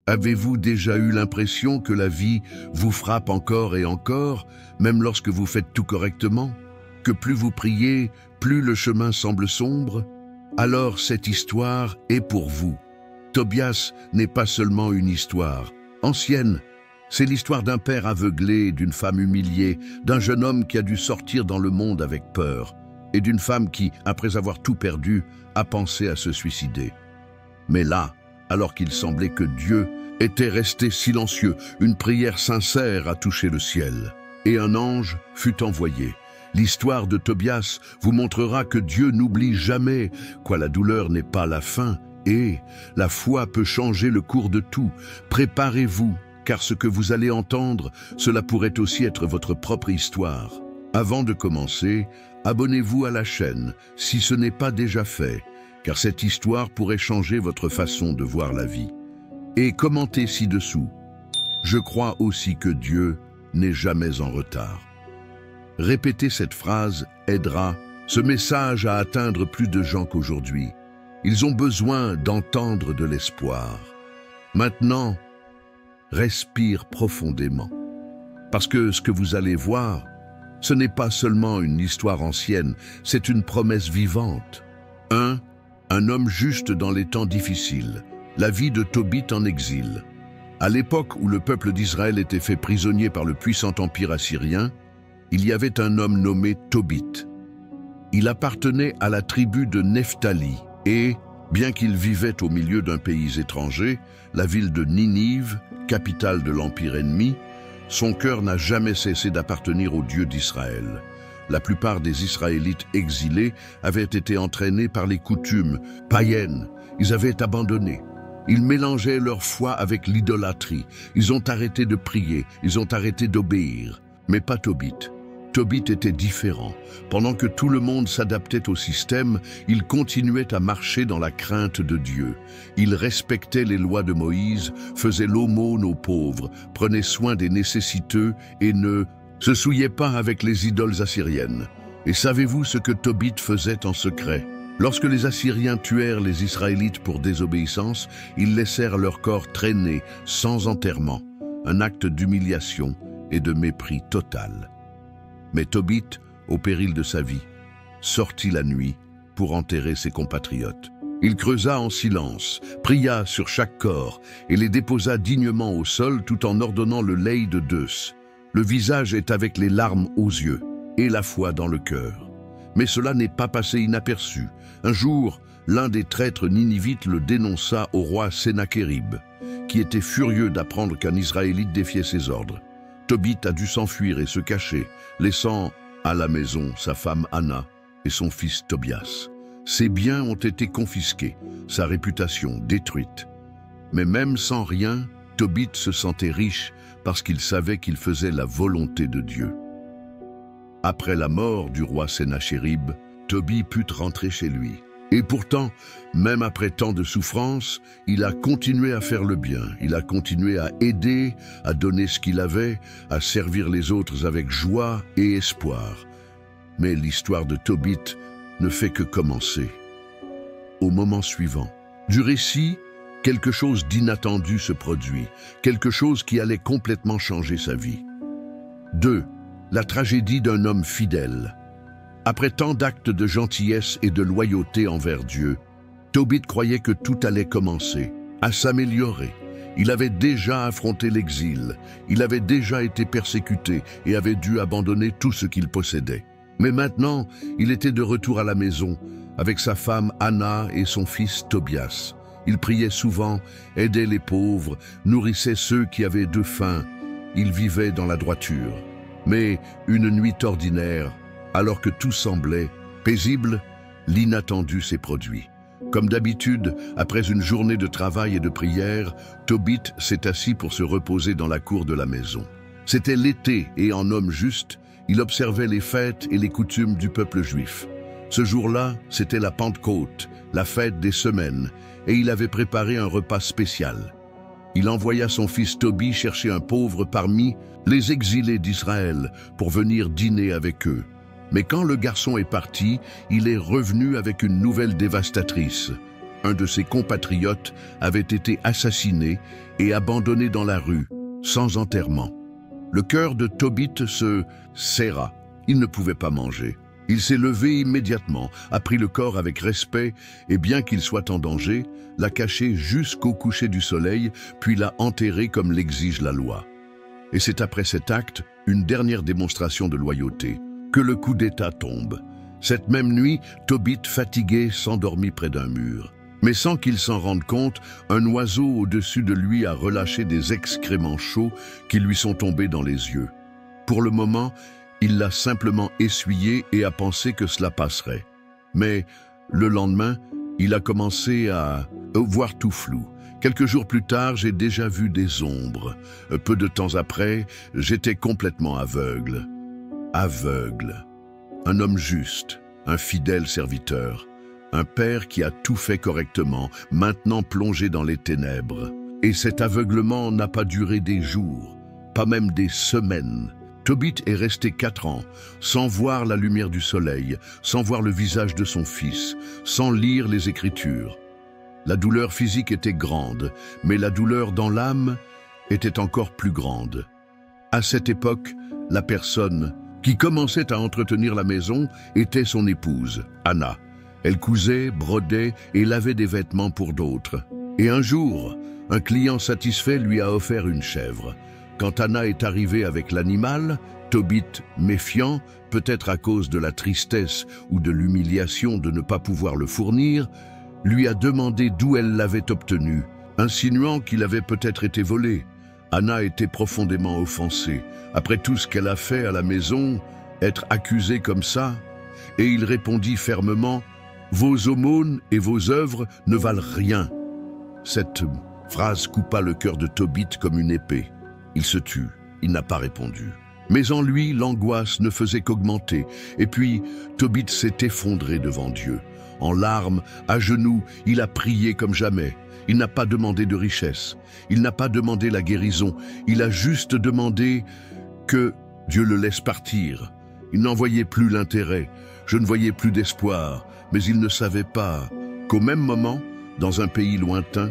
Avez-vous déjà eu l'impression que la vie vous frappe encore et encore, même lorsque vous faites tout correctement? Que plus vous priez, plus le chemin semble sombre? Alors cette histoire est pour vous. Tobias n'est pas seulement une histoire ancienne. C'est l'histoire d'un père aveuglé, d'une femme humiliée, d'un jeune homme qui a dû sortir dans le monde avec peur, et d'une femme qui, après avoir tout perdu, a pensé à se suicider. Mais là, alors qu'il semblait que Dieu était resté silencieux, une prière sincère a touché le ciel, et un ange fut envoyé. L'histoire de Tobias vous montrera que Dieu n'oublie jamais, quoi la douleur n'est pas la fin, et la foi peut changer le cours de tout. Préparez-vous, car ce que vous allez entendre, cela pourrait aussi être votre propre histoire. Avant de commencer, abonnez-vous à la chaîne, si ce n'est pas déjà fait, car cette histoire pourrait changer votre façon de voir la vie. Et commentez ci-dessous. Je crois aussi que Dieu n'est jamais en retard. Répéter cette phrase aidera ce message à atteindre plus de gens qu'aujourd'hui. Ils ont besoin d'entendre de l'espoir. Maintenant, respire profondément. Parce que ce que vous allez voir, ce n'est pas seulement une histoire ancienne, c'est une promesse vivante. Un homme juste dans les temps difficiles. La vie de Tobit en exil. À l'époque où le peuple d'Israël était fait prisonnier par le puissant empire assyrien, il y avait un homme nommé Tobit. Il appartenait à la tribu de Nephtali et, bien qu'il vivait au milieu d'un pays étranger, la ville de Ninive, capitale de l'empire ennemi, son cœur n'a jamais cessé d'appartenir au Dieu d'Israël. La plupart des Israélites exilés avaient été entraînés par les coutumes païennes. Ils avaient abandonné. Ils mélangeaient leur foi avec l'idolâtrie. Ils ont arrêté de prier. Ils ont arrêté d'obéir. Mais pas Tobit. Tobit était différent. Pendant que tout le monde s'adaptait au système, il continuait à marcher dans la crainte de Dieu. Il respectait les lois de Moïse, faisait l'aumône aux pauvres, prenait soin des nécessiteux et ne se souillait pas avec les idoles assyriennes. Et savez-vous ce que Tobit faisait en secret? Lorsque les Assyriens tuèrent les Israélites pour désobéissance, ils laissèrent leur corps traîner sans enterrement, un acte d'humiliation et de mépris total. Mais Tobit, au péril de sa vie, sortit la nuit pour enterrer ses compatriotes. Il creusa en silence, pria sur chaque corps et les déposa dignement au sol tout en ordonnant le leil de Deus. Le visage est avec les larmes aux yeux et la foi dans le cœur. Mais cela n'est pas passé inaperçu. Un jour, l'un des traîtres ninivites le dénonça au roi Sennachérib, qui était furieux d'apprendre qu'un Israélite défiait ses ordres. Tobit a dû s'enfuir et se cacher, laissant à la maison sa femme Anna et son fils Tobias. Ses biens ont été confisqués, sa réputation détruite. Mais même sans rien, Tobit se sentait riche parce qu'il savait qu'il faisait la volonté de Dieu. Après la mort du roi Sennachérib, Tobit put rentrer chez lui. Et pourtant, même après tant de souffrances, il a continué à faire le bien. Il a continué à aider, à donner ce qu'il avait, à servir les autres avec joie et espoir. Mais l'histoire de Tobit ne fait que commencer. Au moment suivant du récit, quelque chose d'inattendu se produit, quelque chose qui allait complètement changer sa vie. 2. La tragédie d'un homme fidèle. Après tant d'actes de gentillesse et de loyauté envers Dieu, Tobit croyait que tout allait commencer à s'améliorer. Il avait déjà affronté l'exil, il avait déjà été persécuté et avait dû abandonner tout ce qu'il possédait. Mais maintenant, il était de retour à la maison, avec sa femme Anna et son fils Tobias. Il priait souvent, aidait les pauvres, nourrissait ceux qui avaient de faim. Il vivait dans la droiture. Mais une nuit ordinaire, alors que tout semblait paisible, l'inattendu s'est produit. Comme d'habitude, après une journée de travail et de prière, Tobit s'est assis pour se reposer dans la cour de la maison. C'était l'été et en homme juste, il observait les fêtes et les coutumes du peuple juif. Ce jour-là, c'était la Pentecôte, la fête des semaines, et il avait préparé un repas spécial. Il envoya son fils Tobit chercher un pauvre parmi les exilés d'Israël pour venir dîner avec eux. Mais quand le garçon est parti, il est revenu avec une nouvelle dévastatrice. un de ses compatriotes, avait été assassiné et abandonné dans la rue, sans enterrement. Le cœur de Tobit se serra. Il ne pouvait pas manger. Il s'est levé immédiatement, a pris le corps avec respect et, bien qu'il soit en danger, l'a caché jusqu'au coucher du soleil, puis l'a enterré comme l'exige la loi. Et c'est après cet acte, une dernière démonstration de loyauté, que le coup d'État tombe. Cette même nuit, Tobit, fatigué, s'endormit près d'un mur. Mais sans qu'il s'en rende compte, un oiseau au-dessus de lui a relâché des excréments chauds qui lui sont tombés dans les yeux. Pour le moment, il l'a simplement essuyé et a pensé que cela passerait. Mais le lendemain, il a commencé à voir tout flou. Quelques jours plus tard, j'ai déjà vu des ombres. Peu de temps après, j'étais complètement aveugle. Aveugle. Un homme juste, un fidèle serviteur. Un père qui a tout fait correctement, maintenant plongé dans les ténèbres. Et cet aveuglement n'a pas duré des jours, pas même des semaines. Tobit est resté 4 ans, sans voir la lumière du soleil, sans voir le visage de son fils, sans lire les Écritures. La douleur physique était grande, mais la douleur dans l'âme était encore plus grande. À cette époque, la personne qui commençait à entretenir la maison était son épouse, Anna. Elle cousait, brodait et lavait des vêtements pour d'autres. Et un jour, un client satisfait lui a offert une chèvre. Quand Anna est arrivée avec l'animal, Tobit, méfiant, peut-être à cause de la tristesse ou de l'humiliation de ne pas pouvoir le fournir, lui a demandé d'où elle l'avait obtenu, insinuant qu'il avait peut-être été volé. Anna était profondément offensée. Après tout ce qu'elle a fait à la maison, être accusée comme ça, et il répondit fermement: « Vos aumônes et vos œuvres ne valent rien. » Cette phrase coupa le cœur de Tobit comme une épée. Il se tut, il n'a pas répondu. Mais en lui, l'angoisse ne faisait qu'augmenter. Et puis, Tobit s'est effondré devant Dieu. En larmes, à genoux, il a prié comme jamais. Il n'a pas demandé de richesse. Il n'a pas demandé la guérison. Il a juste demandé que Dieu le laisse partir. Il n'en voyait plus l'intérêt. Je ne voyais plus d'espoir. Mais il ne savait pas qu'au même moment, dans un pays lointain,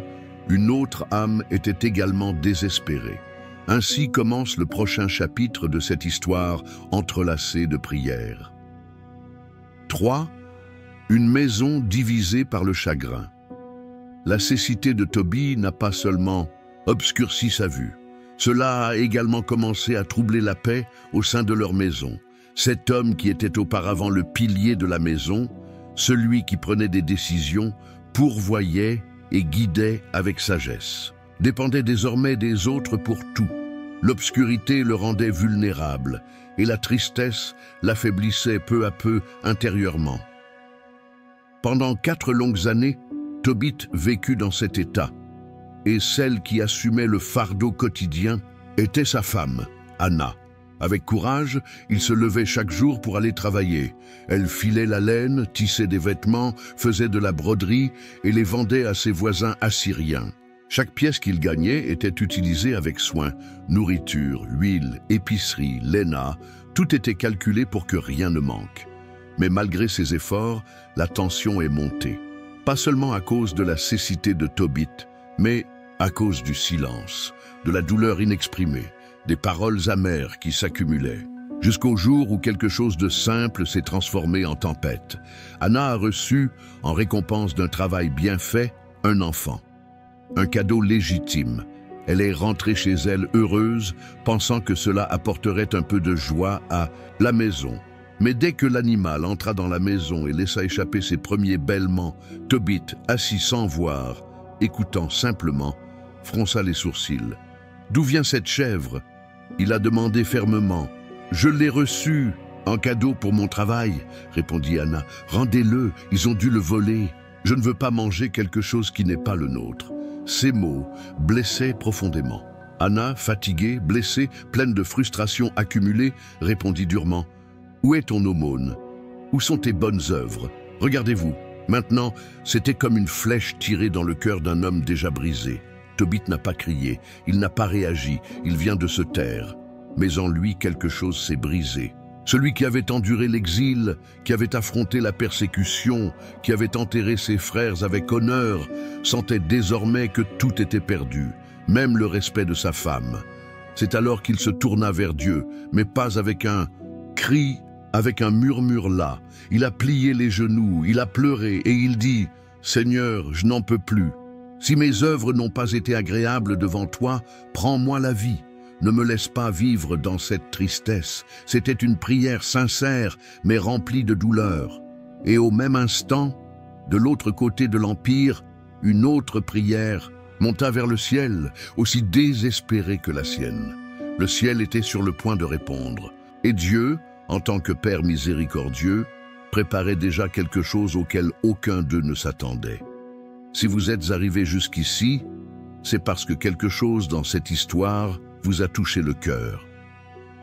une autre âme était également désespérée. Ainsi commence le prochain chapitre de cette histoire entrelacée de prières. 3. Une maison divisée par le chagrin. La cécité de Tobit n'a pas seulement obscurci sa vue. Cela a également commencé à troubler la paix au sein de leur maison. Cet homme qui était auparavant le pilier de la maison, celui qui prenait des décisions, pourvoyait et guidait avec sagesse, dépendait désormais des autres pour tout. L'obscurité le rendait vulnérable et la tristesse l'affaiblissait peu à peu intérieurement. Pendant 4 longues années, Tobit vécut dans cet état, et celle qui assumait le fardeau quotidien était sa femme, Anna. Avec courage, il se levait chaque jour pour aller travailler. Elle filait la laine, tissait des vêtements, faisait de la broderie et les vendait à ses voisins assyriens. Chaque pièce qu'il gagnait était utilisée avec soin. Nourriture, huile, épicerie, laine, tout était calculé pour que rien ne manque. Mais malgré ses efforts, la tension est montée. Pas seulement à cause de la cécité de Tobit, mais à cause du silence, de la douleur inexprimée, des paroles amères qui s'accumulaient. Jusqu'au jour où quelque chose de simple s'est transformé en tempête. Anna a reçu, en récompense d'un travail bien fait, un enfant. Un cadeau légitime. Elle est rentrée chez elle heureuse, pensant que cela apporterait un peu de joie à la maison. Mais dès que l'animal entra dans la maison et laissa échapper ses premiers bêlements, Tobit, assis sans voir, écoutant simplement, fronça les sourcils. « D'où vient cette chèvre ?» Il a demandé fermement. « Je l'ai reçu en cadeau pour mon travail, » répondit Anna. « Rendez-le, ils ont dû le voler. Je ne veux pas manger quelque chose qui n'est pas le nôtre. » Ces mots blessaient profondément. Anna, fatiguée, blessée, pleine de frustration accumulée, répondit durement. « Où est ton aumône? Où sont tes bonnes œuvres? Regardez-vous. » Maintenant, c'était comme une flèche tirée dans le cœur d'un homme déjà brisé. Tobit n'a pas crié, il n'a pas réagi, il vient de se taire. Mais en lui, quelque chose s'est brisé. Celui qui avait enduré l'exil, qui avait affronté la persécution, qui avait enterré ses frères avec honneur, sentait désormais que tout était perdu, même le respect de sa femme. C'est alors qu'il se tourna vers Dieu, mais pas avec un cri, avec un murmure las. Il a plié les genoux, il a pleuré et il dit « Seigneur, je n'en peux plus. Si mes œuvres n'ont pas été agréables devant toi, prends-moi la vie. Ne me laisse pas vivre dans cette tristesse. » C'était une prière sincère, mais remplie de douleur. Et au même instant, de l'autre côté de l'Empire, une autre prière monta vers le ciel, aussi désespérée que la sienne. Le ciel était sur le point de répondre. Et Dieu, en tant que Père miséricordieux, préparait déjà quelque chose auquel aucun d'eux ne s'attendait. Si vous êtes arrivé jusqu'ici, c'est parce que quelque chose dans cette histoire vous a touché le cœur.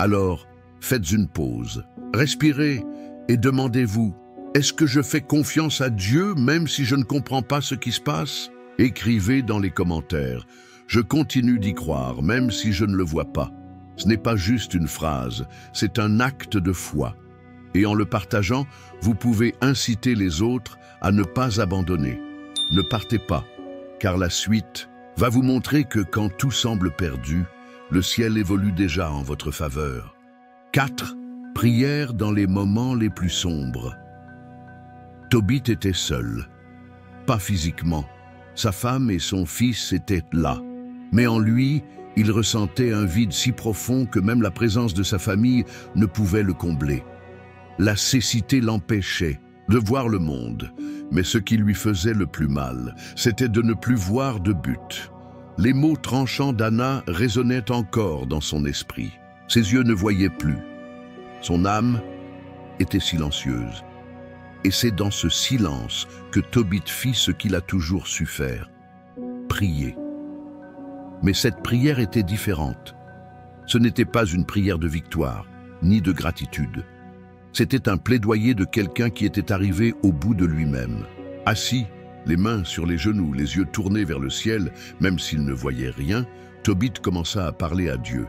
Alors, faites une pause, respirez et demandez-vous, est-ce que je fais confiance à Dieu même si je ne comprends pas ce qui se passe? Écrivez dans les commentaires, je continue d'y croire même si je ne le vois pas. Ce n'est pas juste une phrase, c'est un acte de foi. Et en le partageant, vous pouvez inciter les autres à ne pas abandonner. Ne partez pas, car la suite va vous montrer que quand tout semble perdu, le ciel évolue déjà en votre faveur. 4. Prière dans les moments les plus sombres. Tobit était seul, pas physiquement. Sa femme et son fils étaient là, mais en lui, il ressentait un vide si profond que même la présence de sa famille ne pouvait le combler. La cécité l'empêchait de voir le monde, mais ce qui lui faisait le plus mal, c'était de ne plus voir de but. Les mots tranchants d'Anna résonnaient encore dans son esprit. Ses yeux ne voyaient plus. Son âme était silencieuse. Et c'est dans ce silence que Tobit fit ce qu'il a toujours su faire, prier. Mais cette prière était différente. Ce n'était pas une prière de victoire, ni de gratitude. C'était un plaidoyer de quelqu'un qui était arrivé au bout de lui-même. Assis, les mains sur les genoux, les yeux tournés vers le ciel, même s'il ne voyait rien, Tobit commença à parler à Dieu.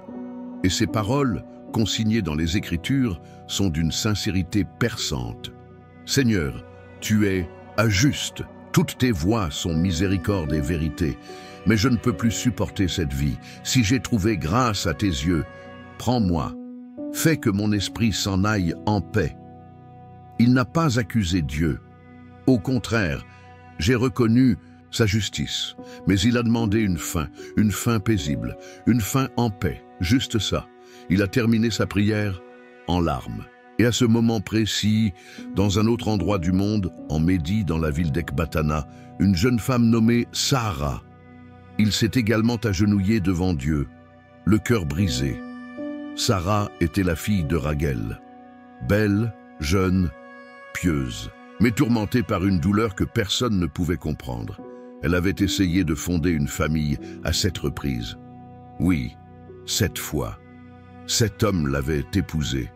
Et ses paroles, consignées dans les Écritures, sont d'une sincérité perçante. « Seigneur, tu es juste, toutes tes voies sont miséricorde et vérité, mais je ne peux plus supporter cette vie. Si j'ai trouvé grâce à tes yeux, prends-moi, fais que mon esprit s'en aille en paix. » Il n'a pas accusé Dieu. Au contraire, j'ai reconnu sa justice, mais il a demandé une fin paisible, une fin en paix, juste ça. Il a terminé sa prière en larmes. Et à ce moment précis, dans un autre endroit du monde, en Médie, dans la ville d'Ecbatana, une jeune femme nommée Sarah. Il s'est également agenouillé devant Dieu, le cœur brisé. Sarah était la fille de Raguel, belle, jeune, pieuse, mais tourmentée par une douleur que personne ne pouvait comprendre. Elle avait essayé de fonder une famille à 7 reprises. Oui, 7 fois. 7 hommes l'avaient épousée.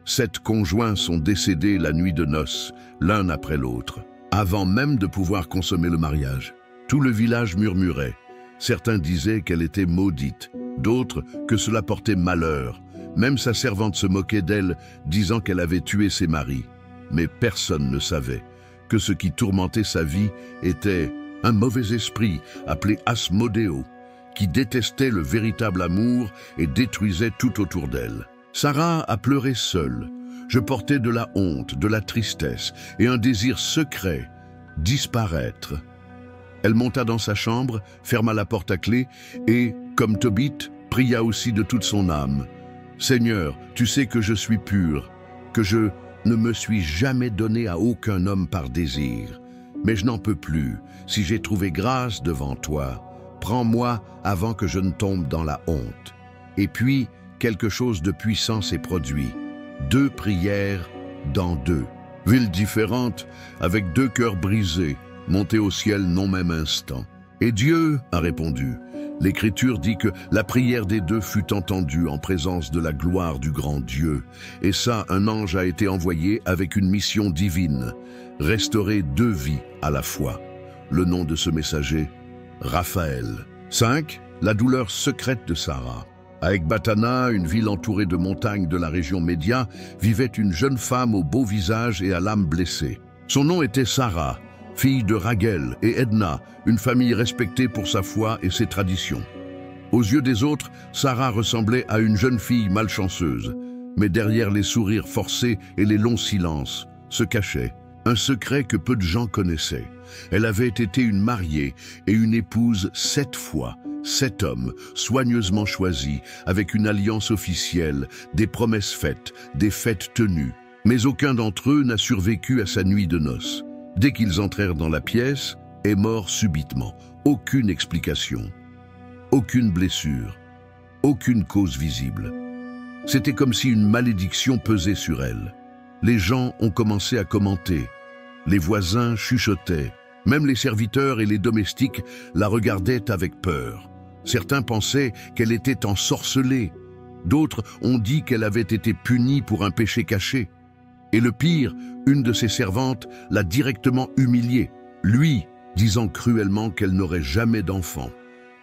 7 conjoints sont décédés la nuit de noces, l'un après l'autre, avant même de pouvoir consommer le mariage. Tout le village murmurait. Certains disaient qu'elle était maudite, d'autres que cela portait malheur. Même sa servante se moquait d'elle, disant qu'elle avait tué ses maris. Mais personne ne savait que ce qui tourmentait sa vie était un mauvais esprit appelé Asmodéo, qui détestait le véritable amour et détruisait tout autour d'elle. Sarah a pleuré seule. Je portais de la honte, de la tristesse et un désir secret, disparaître. Elle monta dans sa chambre, ferma la porte à clé et, comme Tobit, pria aussi de toute son âme. « Seigneur, tu sais que je suis pure, que je ne me suis jamais donné à aucun homme par désir. Mais je n'en peux plus. Si j'ai trouvé grâce devant toi, prends-moi avant que je ne tombe dans la honte. » Et puis, quelque chose de puissant s'est produit. 2 prières dans 2. Villes différentes, avec 2 cœurs brisés, montés au ciel non même instant. Et Dieu a répondu. L'Écriture dit que la prière des 2 fut entendue en présence de la gloire du grand Dieu. Et ça, un ange a été envoyé avec une mission divine, restaurer 2 vies à la fois. Le nom de ce messager, Raphaël. 5. La douleur secrète de Sarah. À Ecbatana, une ville entourée de montagnes de la région Média, vivait une jeune femme au beau visage et à l'âme blessée. Son nom était Sarah, fille de Raguel et Edna, une famille respectée pour sa foi et ses traditions. Aux yeux des autres, Sarah ressemblait à une jeune fille malchanceuse. Mais derrière les sourires forcés et les longs silences se cachait un secret que peu de gens connaissaient. Elle avait été une mariée et une épouse 7 fois, 7 hommes, soigneusement choisis, avec une alliance officielle, des promesses faites, des fêtes tenues. Mais aucun d'entre eux n'a survécu à sa nuit de noces. Dès qu'ils entrèrent dans la pièce, est mort subitement. Aucune explication, aucune blessure, aucune cause visible. C'était comme si une malédiction pesait sur elle. Les gens ont commencé à commenter. Les voisins chuchotaient. Même les serviteurs et les domestiques la regardaient avec peur. Certains pensaient qu'elle était ensorcelée. D'autres ont dit qu'elle avait été punie pour un péché caché. Et le pire, une de ses servantes l'a directement humiliée. Lui, disant cruellement qu'elle n'aurait jamais d'enfant,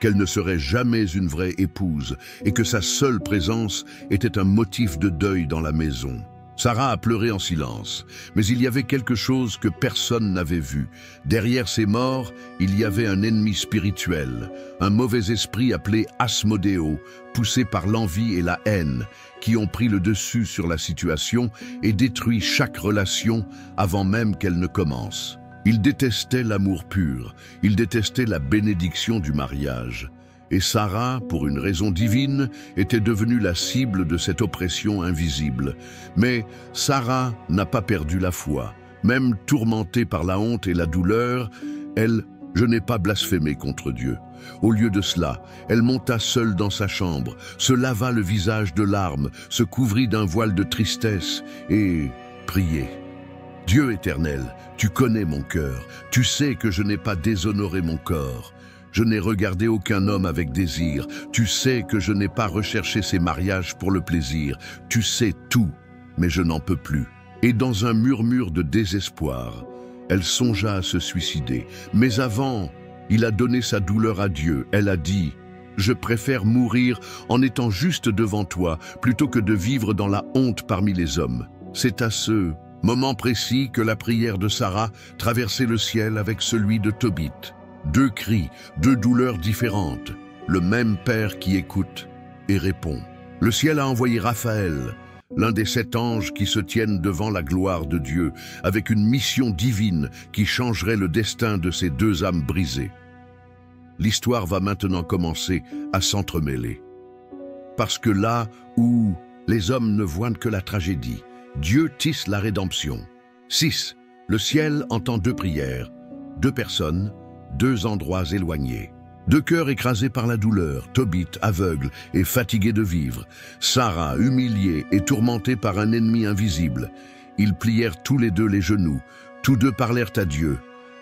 qu'elle ne serait jamais une vraie épouse et que sa seule présence était un motif de deuil dans la maison. Sarah a pleuré en silence, mais il y avait quelque chose que personne n'avait vu. Derrière ces morts, il y avait un ennemi spirituel, un mauvais esprit appelé Asmodéo, poussé par l'envie et la haine, qui ont pris le dessus sur la situation et détruit chaque relation avant même qu'elle ne commence. Il détestait l'amour pur, il détestait la bénédiction du mariage. Et Sarah, pour une raison divine, était devenue la cible de cette oppression invisible. Mais Sarah n'a pas perdu la foi. Même tourmentée par la honte et la douleur, je n'ai pas blasphémé contre Dieu. Au lieu de cela, elle monta seule dans sa chambre, se lava le visage de larmes, se couvrit d'un voile de tristesse et priait. Dieu éternel, tu connais mon cœur, tu sais que je n'ai pas déshonoré mon corps. Je n'ai regardé aucun homme avec désir. Tu sais que je n'ai pas recherché ces mariages pour le plaisir. Tu sais tout, mais je n'en peux plus. Et dans un murmure de désespoir, elle songea à se suicider. Mais avant, il a donné sa douleur à Dieu. Elle a dit « Je préfère mourir en étant juste devant toi plutôt que de vivre dans la honte parmi les hommes. » C'est à ce moment précis que la prière de Sarah traversait le ciel avec celui de Tobit. 2 cris, 2 douleurs différentes, le même Père qui écoute et répond. Le ciel a envoyé Raphaël, l'un des 7 anges qui se tiennent devant la gloire de Dieu, avec une mission divine qui changerait le destin de ces 2 âmes brisées. L'histoire va maintenant commencer à s'entremêler. Parce que là où les hommes ne voient que la tragédie, Dieu tisse la rédemption. 6. Le ciel entend 2 prières, 2 personnes, 2 endroits éloignés. 2 cœurs écrasés par la douleur, Tobit aveugle et fatigué de vivre, Sarah humiliée et tourmentée par un ennemi invisible. Ils plièrent tous les 2 les genoux, tous 2 parlèrent à Dieu.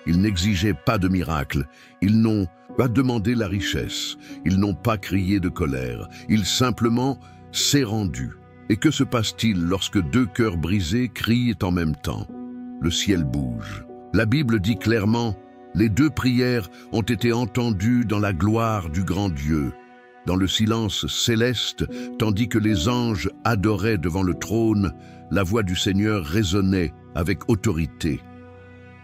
Ils n'exigeaient pas de miracle, ils n'ont pas demandé la richesse, ils n'ont pas crié de colère, ils simplement s'est rendu. Et que se passe-t-il lorsque 2 cœurs brisés crient en même temps? Le ciel bouge. La Bible dit clairement: les 2 prières ont été entendues dans la gloire du grand Dieu, dans le silence céleste, tandis que les anges adoraient devant le trône, la voix du Seigneur résonnait avec autorité.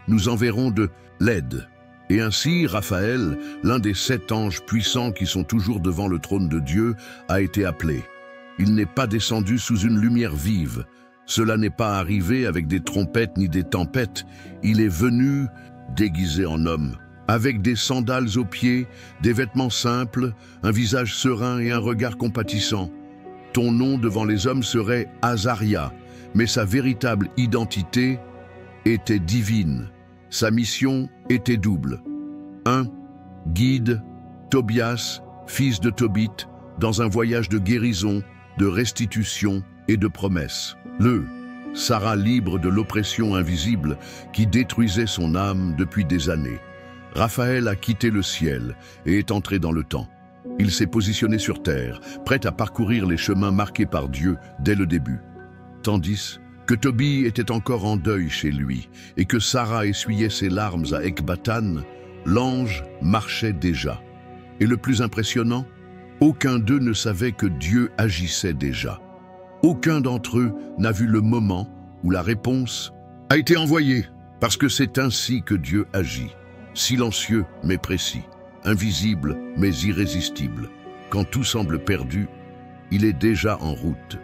Nous enverrons de l'aide. Et ainsi, Raphaël, l'un des 7 anges puissants qui sont toujours devant le trône de Dieu, a été appelé. Il n'est pas descendu sous une lumière vive. Cela n'est pas arrivé avec des trompettes ni des tempêtes. Il est venu déguisé en homme, avec des sandales aux pieds, des vêtements simples, un visage serein et un regard compatissant. Ton nom devant les hommes serait Azaria, mais sa véritable identité était divine. Sa mission était double. 1. Guide Tobias, fils de Tobit, dans un voyage de guérison, de restitution et de promesse. Sarah libre de l'oppression invisible qui détruisait son âme depuis des années. Raphaël a quitté le ciel et est entré dans le temps. Il s'est positionné sur terre, prêt à parcourir les chemins marqués par Dieu dès le début. Tandis que Tobit était encore en deuil chez lui et que Sarah essuyait ses larmes à Ecbatane, l'ange marchait déjà. Et le plus impressionnant, Aucun d'eux ne savait que Dieu agissait déjà. Aucun d'entre eux n'a vu le moment où la réponse a été envoyée, parce que c'est ainsi que Dieu agit, silencieux mais précis, invisible mais irrésistible. Quand tout semble perdu, il est déjà en route.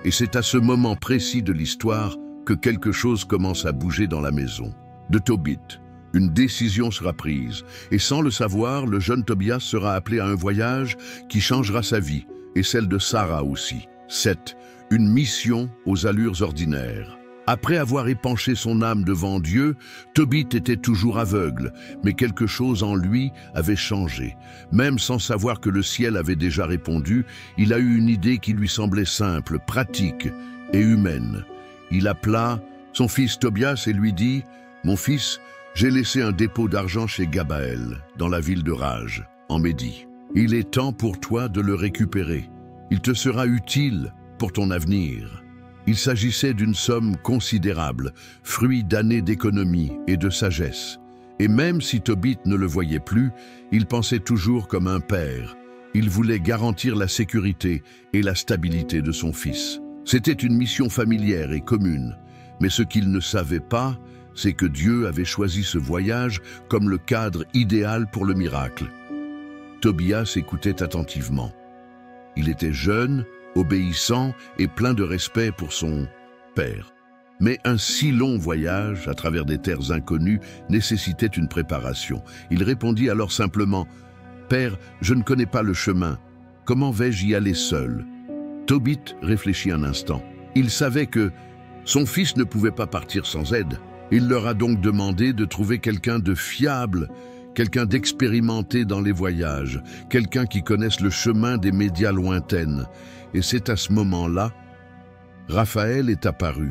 Et c'est à ce moment précis de l'histoire que quelque chose commence à bouger dans la maison de Tobit. Une décision sera prise, et sans le savoir, le jeune Tobias sera appelé à un voyage qui changera sa vie, et celle de Sarah aussi. 7. Une mission aux allures ordinaires. Après avoir épanché son âme devant Dieu, Tobit était toujours aveugle, mais quelque chose en lui avait changé. Même sans savoir que le ciel avait déjà répondu, il a eu une idée qui lui semblait simple, pratique et humaine. Il appela son fils Tobias et lui dit « Mon fils, j'ai laissé un dépôt d'argent chez Gabaël, dans la ville de Rage, en Médie. Il est temps pour toi de le récupérer. Il te sera utile pour ton avenir. » Il s'agissait d'une somme considérable, fruit d'années d'économie et de sagesse. Et même si Tobit ne le voyait plus, il pensait toujours comme un père. Il voulait garantir la sécurité et la stabilité de son fils. C'était une mission familière et commune. Mais ce qu'il ne savait pas, c'est que Dieu avait choisi ce voyage comme le cadre idéal pour le miracle. Tobias écoutait attentivement. Il était jeune, obéissant et plein de respect pour son père. Mais un si long voyage à travers des terres inconnues nécessitait une préparation. Il répondit alors simplement « Père, je ne connais pas le chemin. Comment vais-je y aller seul ?» Tobit réfléchit un instant. Il savait que son fils ne pouvait pas partir sans aide. Il leur a donc demandé de trouver quelqu'un de fiable, quelqu'un d'expérimenté dans les voyages, quelqu'un qui connaisse le chemin des médias lointaines. Et c'est à ce moment-là, Raphaël est apparu.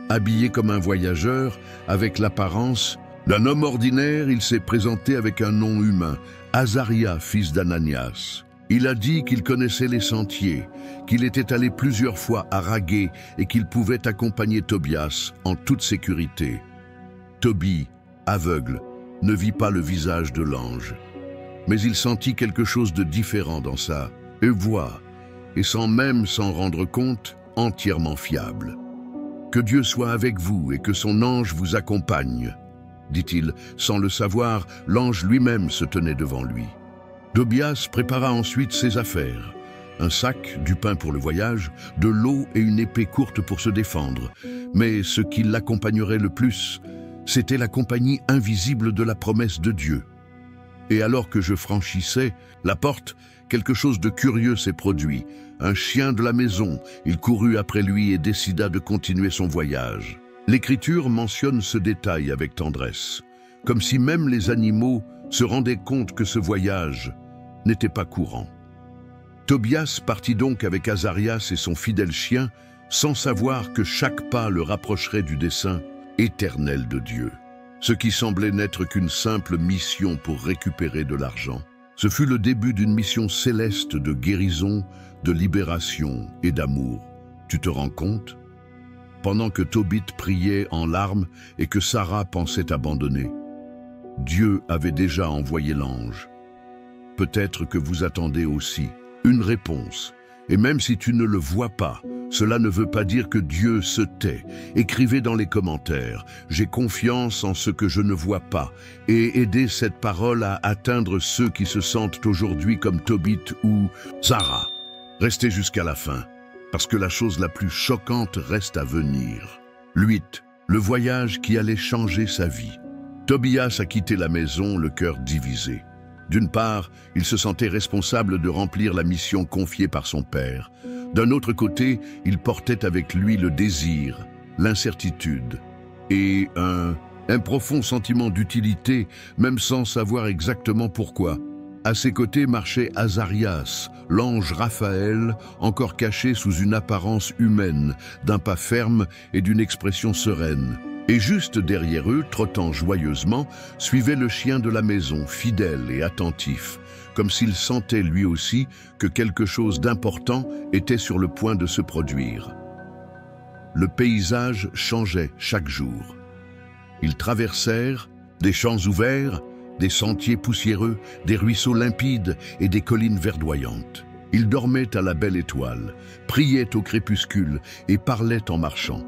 Habillé comme un voyageur, avec l'apparence d'un homme ordinaire, il s'est présenté avec un nom humain, Azaria, fils d'Ananias. Il a dit qu'il connaissait les sentiers, qu'il était allé plusieurs fois à Ragué et qu'il pouvait accompagner Tobias en toute sécurité. Tobie, aveugle, ne vit pas le visage de l'ange. Mais il sentit quelque chose de différent dans sa voix, et sans même s'en rendre compte, entièrement fiable. « Que Dieu soit avec vous et que son ange vous accompagne », dit-il. Sans le savoir, l'ange lui-même se tenait devant lui. Tobias prépara ensuite ses affaires. Un sac, du pain pour le voyage, de l'eau et une épée courte pour se défendre. Mais ce qui l'accompagnerait le plus, c'était la compagnie invisible de la promesse de Dieu. Et alors que je franchissais la porte, quelque chose de curieux s'est produit. Un chien de la maison, il courut après lui et décida de continuer son voyage. L'Écriture mentionne ce détail avec tendresse, comme si même les animaux se rendaient compte que ce voyage n'était pas courant. Tobias partit donc avec Azarias et son fidèle chien, sans savoir que chaque pas le rapprocherait du dessein éternel de Dieu. Ce qui semblait n'être qu'une simple mission pour récupérer de l'argent. Ce fut le début d'une mission céleste de guérison, de libération et d'amour. Tu te rends compte? Pendant que Tobit priait en larmes et que Sarah pensait abandonner, Dieu avait déjà envoyé l'ange. Peut-être que vous attendez aussi une réponse. Et même si tu ne le vois pas, cela ne veut pas dire que Dieu se tait. Écrivez dans les commentaires « J'ai confiance en ce que je ne vois pas » et aidez cette parole à atteindre ceux qui se sentent aujourd'hui comme Tobit ou Sarah. Restez jusqu'à la fin, parce que la chose la plus choquante reste à venir. 8. Le voyage qui allait changer sa vie. Tobias a quitté la maison, le cœur divisé. D'une part, il se sentait responsable de remplir la mission confiée par son père. D'un autre côté, il portait avec lui le désir, l'incertitude et un profond sentiment d'utilité, même sans savoir exactement pourquoi. À ses côtés marchait Azarias, l'ange Raphaël, encore caché sous une apparence humaine, d'un pas ferme et d'une expression sereine. Et juste derrière eux, trottant joyeusement, suivait le chien de la maison, fidèle et attentif, comme s'il sentait lui aussi que quelque chose d'important était sur le point de se produire. Le paysage changeait chaque jour. Ils traversèrent des champs ouverts, des sentiers poussiéreux, des ruisseaux limpides et des collines verdoyantes. Il dormait à la belle étoile, priait au crépuscule et parlait en marchant.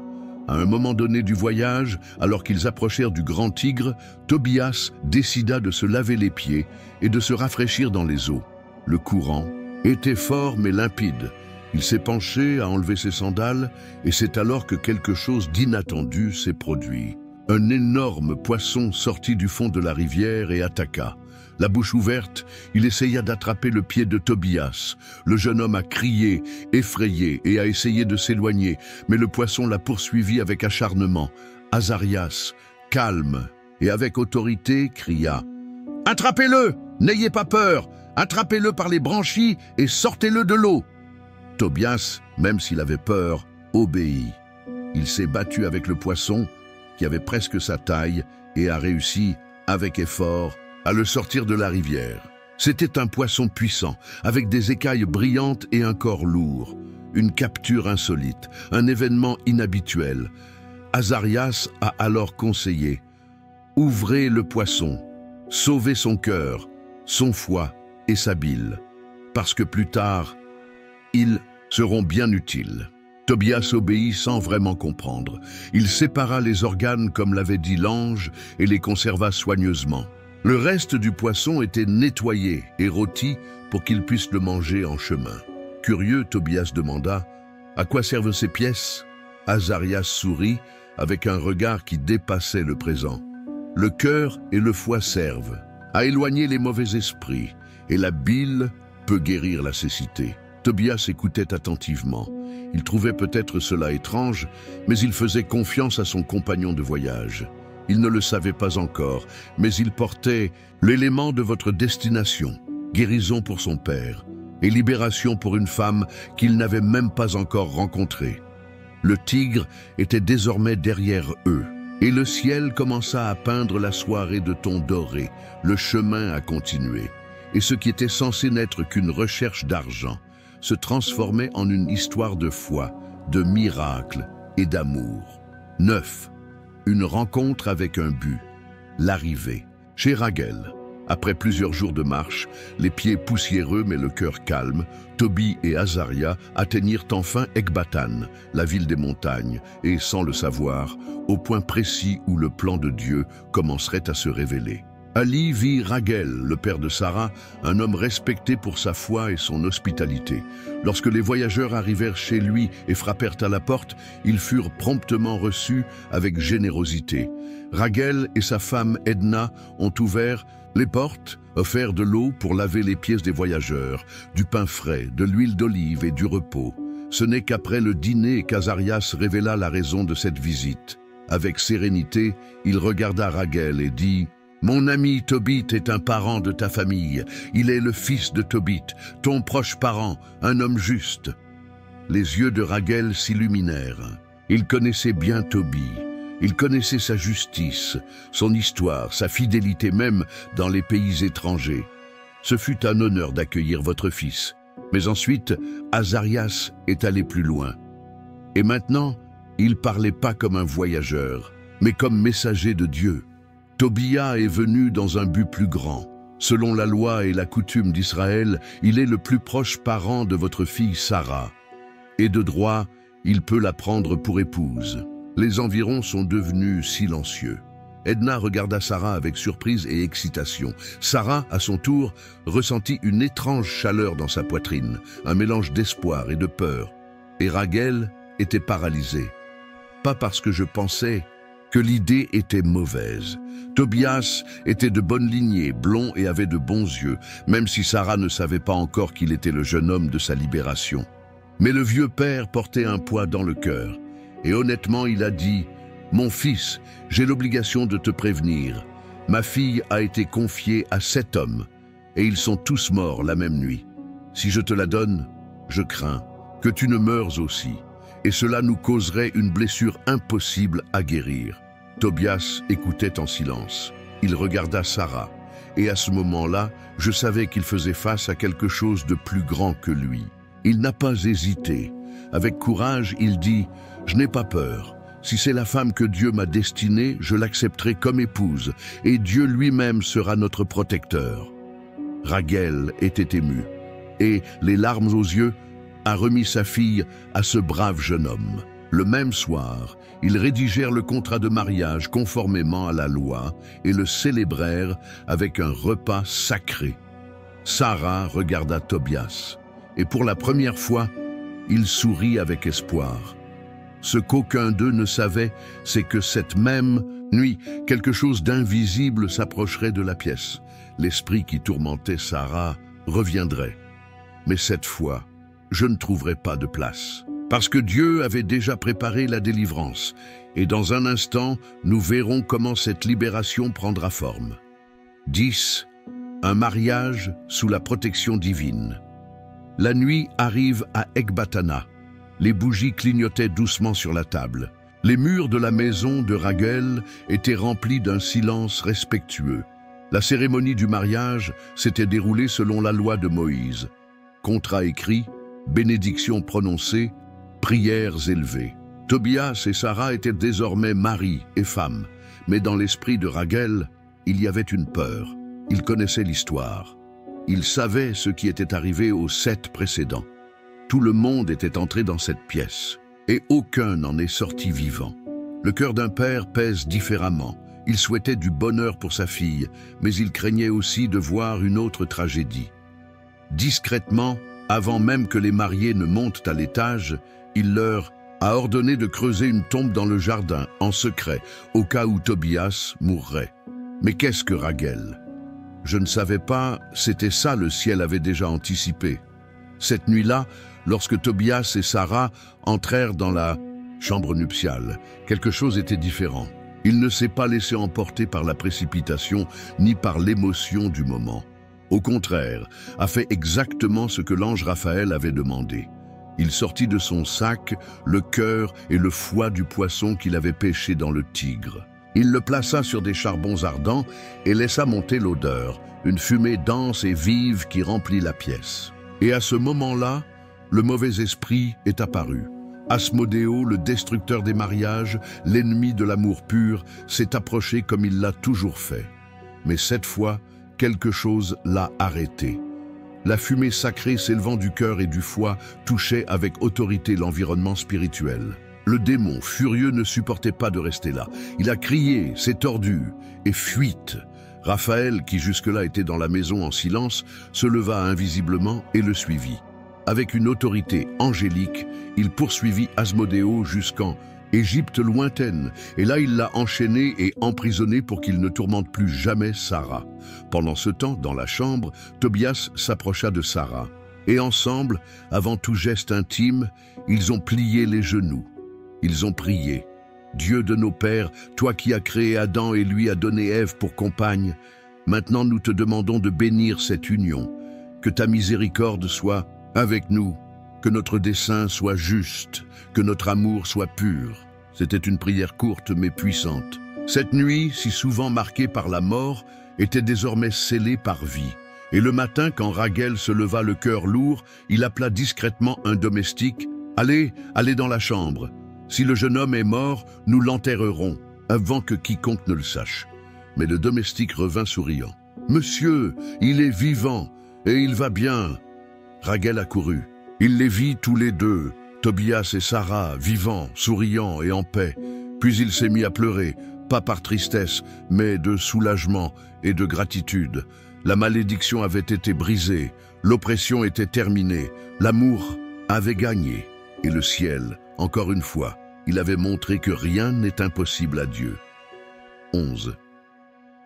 À un moment donné du voyage, alors qu'ils approchèrent du grand Tigre, Tobias décida de se laver les pieds et de se rafraîchir dans les eaux. Le courant était fort mais limpide. Il s'est penché à enlever ses sandales et c'est alors que quelque chose d'inattendu s'est produit. Un énorme poisson sortit du fond de la rivière et attaqua. La bouche ouverte, il essaya d'attraper le pied de Tobias. Le jeune homme a crié, effrayé, et a essayé de s'éloigner, mais le poisson l'a poursuivi avec acharnement. Azarias, calme et avec autorité, cria « Attrapez-le! N'ayez pas peur! Attrapez-le par les branchies et sortez-le de l'eau !» Tobias, même s'il avait peur, obéit. Il s'est battu avec le poisson, qui avait presque sa taille, et a réussi, avec effort, à le sortir de la rivière. C'était un poisson puissant, avec des écailles brillantes et un corps lourd. Une capture insolite, un événement inhabituel. Azarias a alors conseillé « Ouvrez le poisson, sauvez son cœur, son foie et sa bile, parce que plus tard, ils seront bien utiles. » Tobias obéit sans vraiment comprendre. Il sépara les organes comme l'avait dit l'ange et les conserva soigneusement. Le reste du poisson était nettoyé et rôti pour qu'il puisse le manger en chemin. Curieux, Tobias demanda « À quoi servent ces pièces ?» Azarias sourit avec un regard qui dépassait le présent. « Le cœur et le foie servent à éloigner les mauvais esprits et la bile peut guérir la cécité. » Tobias écoutait attentivement. Il trouvait peut-être cela étrange, mais il faisait confiance à son compagnon de voyage. Il ne le savait pas encore, mais il portait l'élément de votre destination, guérison pour son père et libération pour une femme qu'il n'avait même pas encore rencontrée. Le tigre était désormais derrière eux, et le ciel commença à peindre la soirée de tons dorés. Le chemin a continué, et ce qui était censé n'être qu'une recherche d'argent se transformait en une histoire de foi, de miracle et d'amour. 9. Une rencontre avec un but. L'arrivée. Chez Raguel. Après plusieurs jours de marche, les pieds poussiéreux mais le cœur calme, Tobi et Azaria atteignirent enfin Ecbatane, la ville des montagnes, et sans le savoir, au point précis où le plan de Dieu commencerait à se révéler. Ali vit Raguel, le père de Sarah, un homme respecté pour sa foi et son hospitalité. Lorsque les voyageurs arrivèrent chez lui et frappèrent à la porte, ils furent promptement reçus avec générosité. Raguel et sa femme Edna ont ouvert les portes, offert de l'eau pour laver les pieds des voyageurs, du pain frais, de l'huile d'olive et du repos. Ce n'est qu'après le dîner qu'Azarias révéla la raison de cette visite. Avec sérénité, il regarda Raguel et dit « Mon ami Tobit est un parent de ta famille. Il est le fils de Tobit, ton proche parent, un homme juste. » Les yeux de Raguel s'illuminèrent. Il connaissait bien Tobit. Il connaissait sa justice, son histoire, sa fidélité même dans les pays étrangers. Ce fut un honneur d'accueillir votre fils. Mais ensuite, Azarias est allé plus loin. Et maintenant, il parlait pas comme un voyageur, mais comme messager de Dieu. Tobia est venu dans un but plus grand. Selon la loi et la coutume d'Israël, il est le plus proche parent de votre fille Sarah. Et de droit, il peut la prendre pour épouse. Les environs sont devenus silencieux. Edna regarda Sarah avec surprise et excitation. Sarah, à son tour, ressentit une étrange chaleur dans sa poitrine, un mélange d'espoir et de peur. Et Raguel était paralysé. Pas parce que je pensais que l'idée était mauvaise. Tobias était de bonne lignée, blond et avait de bons yeux, même si Sarah ne savait pas encore qu'il était le jeune homme de sa libération. Mais le vieux père portait un poids dans le cœur. Et honnêtement, il a dit « Mon fils, j'ai l'obligation de te prévenir. Ma fille a été confiée à 7 hommes, et ils sont tous morts la même nuit. Si je te la donne, je crains que tu ne meures aussi, et cela nous causerait une blessure impossible à guérir. » Tobias écoutait en silence. Il regarda Sarah, et à ce moment-là, je savais qu'il faisait face à quelque chose de plus grand que lui. Il n'a pas hésité. Avec courage, il dit « Je n'ai pas peur. Si c'est la femme que Dieu m'a destinée, je l'accepterai comme épouse, et Dieu lui-même sera notre protecteur. » Raguel était ému. et, les larmes aux yeux, a remis sa fille à ce brave jeune homme. Le même soir, ils rédigèrent le contrat de mariage conformément à la loi et le célébrèrent avec un repas sacré. Sarah regarda Tobias, et pour la première fois, il sourit avec espoir. Ce qu'aucun d'eux ne savait, c'est que cette même nuit, quelque chose d'invisible s'approcherait de la pièce. L'esprit qui tourmentait Sarah reviendrait. Mais cette fois, je ne trouverai pas de place. Parce que Dieu avait déjà préparé la délivrance, et dans un instant, nous verrons comment cette libération prendra forme. 10. Un mariage sous la protection divine. La nuit arrive à Ecbatana. Les bougies clignotaient doucement sur la table. Les murs de la maison de Raguel étaient remplis d'un silence respectueux. La cérémonie du mariage s'était déroulée selon la loi de Moïse. Contrat écrit, bénédictions prononcées, prières élevées. Tobias et Sarah étaient désormais mari et femme, mais dans l'esprit de Raguel, il y avait une peur. Il connaissait l'histoire. Il savait ce qui était arrivé aux 7 précédents. Tout le monde était entré dans cette pièce, et aucun n'en est sorti vivant. Le cœur d'un père pèse différemment. Il souhaitait du bonheur pour sa fille, mais il craignait aussi de voir une autre tragédie. Discrètement, avant même que les mariés ne montent à l'étage, il leur a ordonné de creuser une tombe dans le jardin, en secret, au cas où Tobias mourrait. Mais qu'est-ce que Raguel? Je ne savais pas, c'était ça le ciel avait déjà anticipé. Cette nuit-là, lorsque Tobias et Sarah entrèrent dans la chambre nuptiale, quelque chose était différent. Il ne s'est pas laissé emporter par la précipitation ni par l'émotion du moment. Au contraire, a fait exactement ce que l'ange Raphaël avait demandé. Il sortit de son sac le cœur et le foie du poisson qu'il avait pêché dans le Tigre. Il le plaça sur des charbons ardents et laissa monter l'odeur, une fumée dense et vive qui remplit la pièce. Et à ce moment-là, le mauvais esprit est apparu. Asmodéo, le destructeur des mariages, l'ennemi de l'amour pur, s'est approché comme il l'a toujours fait. Mais cette fois, quelque chose l'a arrêté. La fumée sacrée s'élevant du cœur et du foie touchait avec autorité l'environnement spirituel. Le démon, furieux, ne supportait pas de rester là. Il a crié, s'est tordu, et fuite. Raphaël, qui jusque-là était dans la maison en silence, se leva invisiblement et le suivit. Avec une autorité angélique, il poursuivit Asmodéo jusqu'en Égypte lointaine, et là il l'a enchaîné et emprisonné pour qu'il ne tourmente plus jamais Sarah. Pendant ce temps, dans la chambre, Tobias s'approcha de Sarah. Et ensemble, avant tout geste intime, ils ont plié les genoux. Ils ont prié. Dieu de nos pères, toi qui as créé Adam et lui as donné Ève pour compagne, maintenant nous te demandons de bénir cette union, que ta miséricorde soit avec nous, que notre dessein soit juste, que notre amour soit pur. C'était une prière courte mais puissante. Cette nuit, si souvent marquée par la mort, était désormais scellée par vie. Et le matin, quand Raguel se leva le cœur lourd, il appela discrètement un domestique. « Allez, allez dans la chambre. Si le jeune homme est mort, nous l'enterrerons, avant que quiconque ne le sache. » Mais le domestique revint souriant. « Monsieur, il est vivant, et il va bien. » Raguel accourut. Il les vit tous les deux, Tobias et Sarah, vivants, souriants et en paix. Puis il s'est mis à pleurer, pas par tristesse, mais de soulagement et de gratitude. La malédiction avait été brisée, l'oppression était terminée, l'amour avait gagné. Et le ciel, encore une fois, il avait montré que rien n'est impossible à Dieu. 11.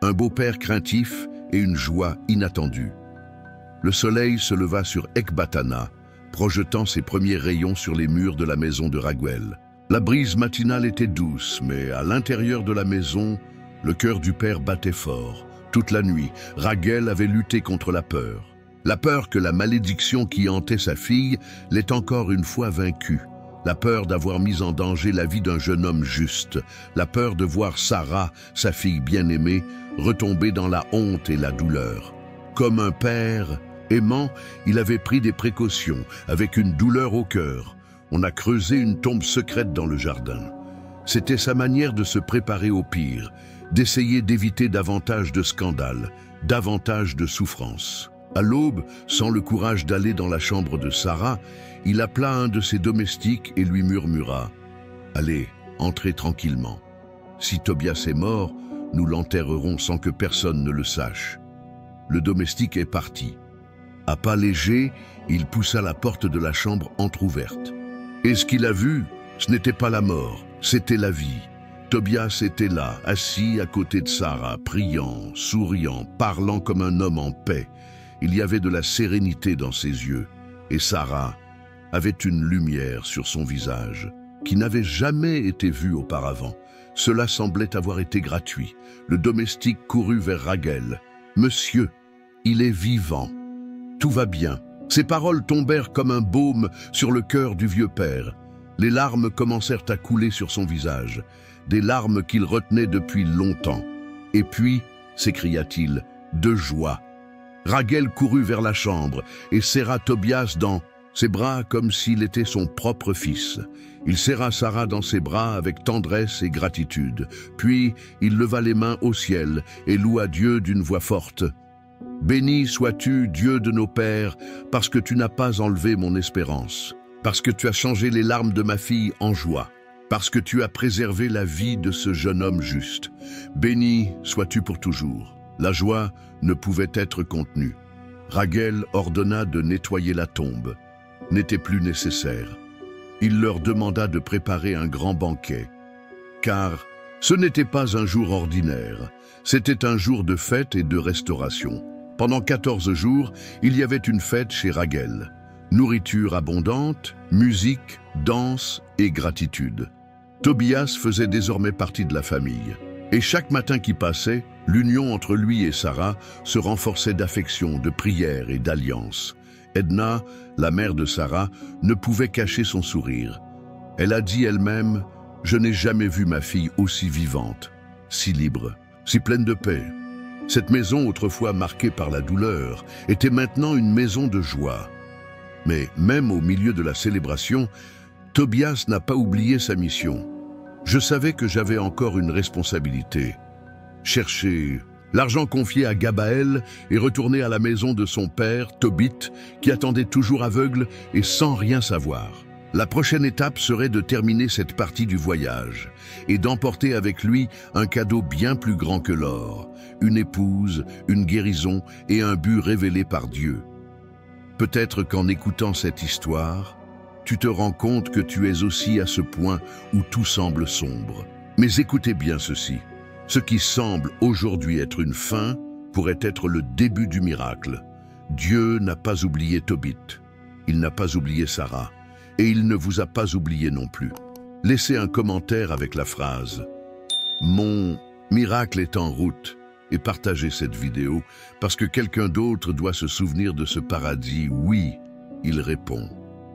Un beau-père craintif et une joie inattendue. Le soleil se leva sur Ecbatana, projetant ses premiers rayons sur les murs de la maison de Raguel. La brise matinale était douce, mais à l'intérieur de la maison, le cœur du père battait fort. Toute la nuit, Raguel avait lutté contre la peur. La peur que la malédiction qui hantait sa fille l'ait encore une fois vaincue. La peur d'avoir mis en danger la vie d'un jeune homme juste. La peur de voir Sarah, sa fille bien-aimée, retomber dans la honte et la douleur. Comme un père aimant, il avait pris des précautions, avec une douleur au cœur. On a creusé une tombe secrète dans le jardin. C'était sa manière de se préparer au pire, d'essayer d'éviter davantage de scandales, davantage de souffrances. À l'aube, sans le courage d'aller dans la chambre de Sarah, il appela un de ses domestiques et lui murmura « Allez, entrez tranquillement. Si Tobias est mort, nous l'enterrerons sans que personne ne le sache. » Le domestique est parti. À pas légers, il poussa la porte de la chambre entr'ouverte. Et ce qu'il a vu, ce n'était pas la mort, c'était la vie. Tobias était là, assis à côté de Sarah, priant, souriant, parlant comme un homme en paix. Il y avait de la sérénité dans ses yeux, et Sarah avait une lumière sur son visage, qui n'avait jamais été vue auparavant. Cela semblait avoir été gratuit. Le domestique courut vers Raguel. « Monsieur, il est vivant. Tout va bien. » Ces paroles tombèrent comme un baume sur le cœur du vieux père. Les larmes commencèrent à couler sur son visage, des larmes qu'il retenait depuis longtemps. Et puis, s'écria-t-il, de joie. Raguel courut vers la chambre et serra Tobias dans ses bras comme s'il était son propre fils. Il serra Sarah dans ses bras avec tendresse et gratitude. Puis, il leva les mains au ciel et loua Dieu d'une voix forte. « Béni sois-tu, Dieu de nos pères, parce que tu n'as pas enlevé mon espérance, parce que tu as changé les larmes de ma fille en joie, parce que tu as préservé la vie de ce jeune homme juste. Béni sois-tu pour toujours. » La joie ne pouvait être contenue. Raguel ordonna de nettoyer la tombe. N'était plus nécessaire. Il leur demanda de préparer un grand banquet, car ce n'était pas un jour ordinaire, c'était un jour de fête et de restauration. Pendant 14 jours, il y avait une fête chez Raguel. Nourriture abondante, musique, danse et gratitude. Tobias faisait désormais partie de la famille. Et chaque matin qui passait, l'union entre lui et Sarah se renforçait d'affection, de prière et d'alliance. Edna, la mère de Sarah, ne pouvait cacher son sourire. Elle a dit elle-même « Je n'ai jamais vu ma fille aussi vivante, si libre, si pleine de paix. » Cette maison, autrefois marquée par la douleur, était maintenant une maison de joie. Mais même au milieu de la célébration, Tobias n'a pas oublié sa mission. Je savais que j'avais encore une responsabilité. Chercher l'argent confié à Gabaël et retourner à la maison de son père, Tobit, qui attendait toujours aveugle et sans rien savoir. La prochaine étape serait de terminer cette partie du voyage et d'emporter avec lui un cadeau bien plus grand que l'or, une épouse, une guérison et un but révélé par Dieu. Peut-être qu'en écoutant cette histoire, tu te rends compte que tu es aussi à ce point où tout semble sombre. Mais écoutez bien ceci. Ce qui semble aujourd'hui être une fin pourrait être le début du miracle. Dieu n'a pas oublié Tobit. Il n'a pas oublié Sarah. Et il ne vous a pas oublié non plus. Laissez un commentaire avec la phrase « Mon miracle est en route » et partagez cette vidéo parce que quelqu'un d'autre doit se souvenir de ce paradis. Oui, il répond.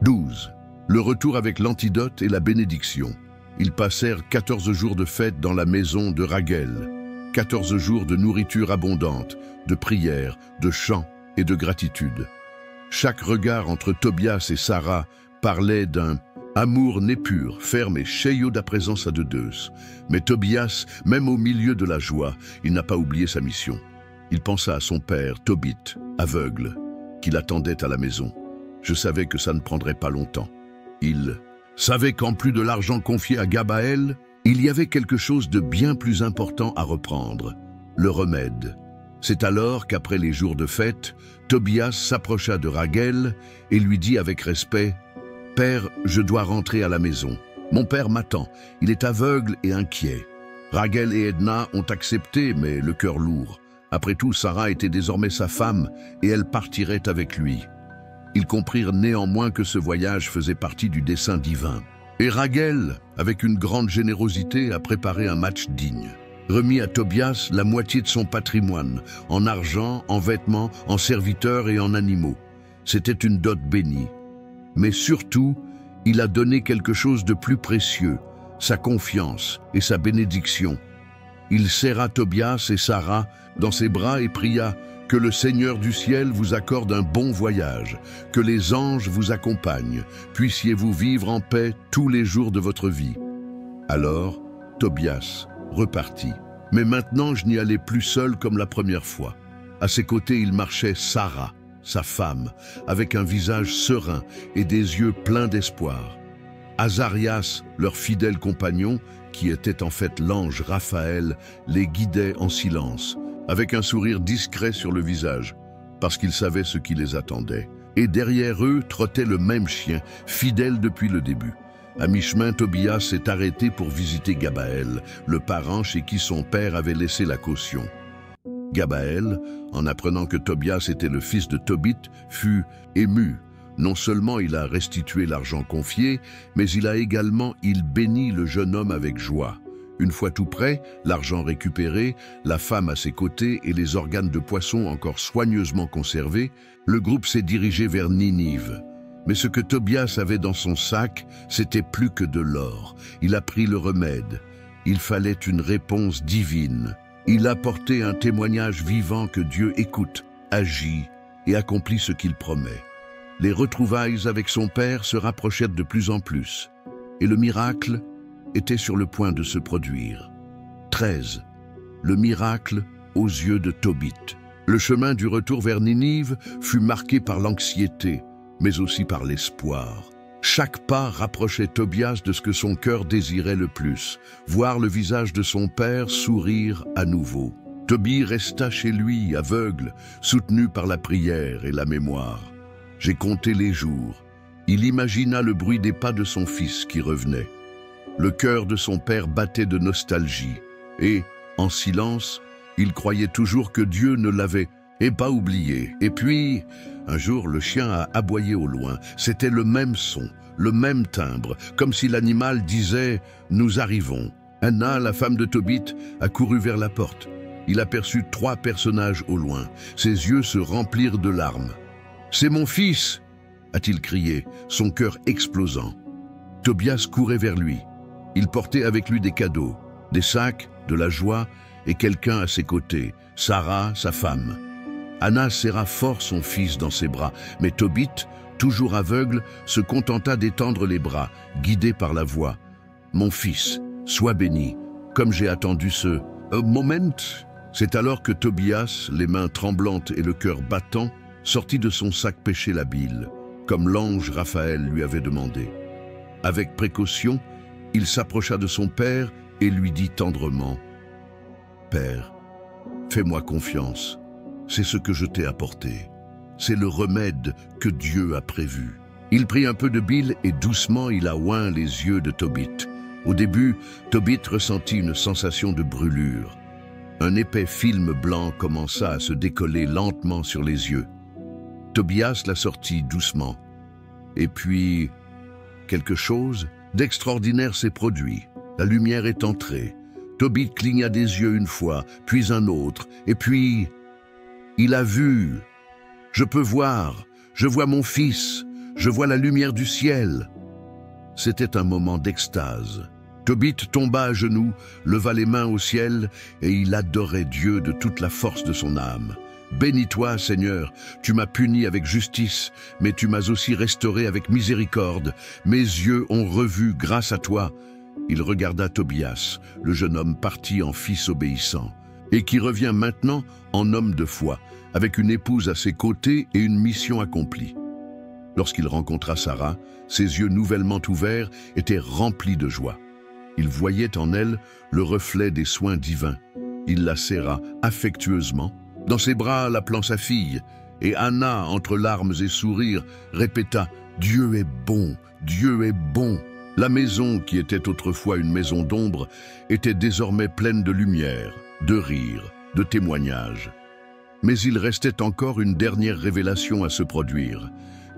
12. Le retour avec l'antidote et la bénédiction. Ils passèrent 14 jours de fête dans la maison de Raguel, 14 jours de nourriture abondante, de prières, de chants et de gratitude. Chaque regard entre Tobias et Sarah parlait d'un amour né pur, ferme et cheio da présence à de deux. Mais Tobias, même au milieu de la joie, il n'a pas oublié sa mission. Il pensa à son père, Tobit, aveugle, qui l'attendait à la maison. Je savais que ça ne prendrait pas longtemps. Il savait qu'en plus de l'argent confié à Gabaël, il y avait quelque chose de bien plus important à reprendre, le remède. C'est alors qu'après les jours de fête, Tobias s'approcha de Raguel et lui dit avec respect « Père, je dois rentrer à la maison. Mon père m'attend, il est aveugle et inquiet. » Raguel et Edna ont accepté, mais le cœur lourd. Après tout, Sarah était désormais sa femme et elle partirait avec lui. Ils comprirent néanmoins que ce voyage faisait partie du dessein divin. Et Raguel, avec une grande générosité, a préparé un match digne. Remis à Tobias la moitié de son patrimoine, en argent, en vêtements, en serviteurs et en animaux. C'était une dot bénie. Mais surtout, il a donné quelque chose de plus précieux, sa confiance et sa bénédiction. Il serra Tobias et Sarah dans ses bras et pria « Que le Seigneur du ciel vous accorde un bon voyage, que les anges vous accompagnent, puissiez-vous vivre en paix tous les jours de votre vie. » Alors, Tobias repartit. Mais maintenant, je n'y allais plus seul comme la première fois. À ses côtés, il marchait Sarah, sa femme, avec un visage serein et des yeux pleins d'espoir. Azarias, leur fidèle compagnon, qui était en fait l'ange Raphaël, les guidait en silence, avec un sourire discret sur le visage, parce qu'il savait ce qui les attendait. Et derrière eux trottait le même chien, fidèle depuis le début. À mi-chemin, Tobias s'est arrêté pour visiter Gabaël, le parent chez qui son père avait laissé la caution. Gabaël, en apprenant que Tobias était le fils de Tobit, fut ému. Non seulement il a restitué l'argent confié, mais il bénit le jeune homme avec joie. Une fois tout prêt, l'argent récupéré, la femme à ses côtés et les organes de poisson encore soigneusement conservés, le groupe s'est dirigé vers Ninive. Mais ce que Tobias avait dans son sac, c'était plus que de l'or. Il a pris le remède. Il fallait une réponse divine. Il apportait un témoignage vivant que Dieu écoute, agit et accomplit ce qu'il promet. Les retrouvailles avec son père se rapprochèrent de plus en plus, et le miracle était sur le point de se produire. 13. Le miracle aux yeux de Tobit. Le chemin du retour vers Ninive fut marqué par l'anxiété, mais aussi par l'espoir. Chaque pas rapprochait Tobias de ce que son cœur désirait le plus, voir le visage de son père sourire à nouveau. Tobie resta chez lui, aveugle, soutenu par la prière et la mémoire. J'ai compté les jours. Il imagina le bruit des pas de son fils qui revenait. Le cœur de son père battait de nostalgie, et, en silence, il croyait toujours que Dieu ne l'avait pas oublié. Et puis, un jour, le chien a aboyé au loin. C'était le même son, le même timbre, comme si l'animal disait « Nous arrivons ». Anna, la femme de Tobit, a couru vers la porte. Il aperçut 3 personnages au loin. Ses yeux se remplirent de larmes. « C'est mon fils !» a-t-il crié, son cœur explosant. Tobias courait vers lui. Il portait avec lui des cadeaux, des sacs, de la joie et quelqu'un à ses côtés, Sarah, sa femme. Anna serra fort son fils dans ses bras, mais Tobit, toujours aveugle, se contenta d'étendre les bras, guidé par la voix. « Mon fils, sois béni, comme j'ai attendu ce moment. » C'est alors que Tobias, les mains tremblantes et le cœur battant, sortit de son sac pêcher la bile, comme l'ange Raphaël lui avait demandé. Avec précaution, il s'approcha de son père et lui dit tendrement « Père, fais-moi confiance. C'est ce que je t'ai apporté. C'est le remède que Dieu a prévu. » Il prit un peu de bile et doucement il a oint les yeux de Tobit. Au début, Tobit ressentit une sensation de brûlure. Un épais film blanc commença à se décoller lentement sur les yeux. Tobias la sortit doucement. Et puis, quelque chose d'extraordinaire s'est produit. La lumière est entrée. Tobit cligna des yeux une fois, puis un autre, et puis... Il a vu. Je peux voir. Je vois mon fils. Je vois la lumière du ciel. C'était un moment d'extase. Tobit tomba à genoux, leva les mains au ciel, et il adorait Dieu de toute la force de son âme. « Bénis-toi, Seigneur, tu m'as puni avec justice, mais tu m'as aussi restauré avec miséricorde. Mes yeux ont revu grâce à toi. » Il regarda Tobias, le jeune homme parti en fils obéissant, et qui revient maintenant en homme de foi, avec une épouse à ses côtés et une mission accomplie. Lorsqu'il rencontra Sarah, ses yeux nouvellement ouverts étaient remplis de joie. Il voyait en elle le reflet des soins divins. Il la serra affectueusement, dans ses bras l'appelant sa fille, et Anna, entre larmes et sourires, répéta « Dieu est bon, Dieu est bon ». La maison, qui était autrefois une maison d'ombre, était désormais pleine de lumière, de rires, de témoignages. Mais il restait encore une dernière révélation à se produire,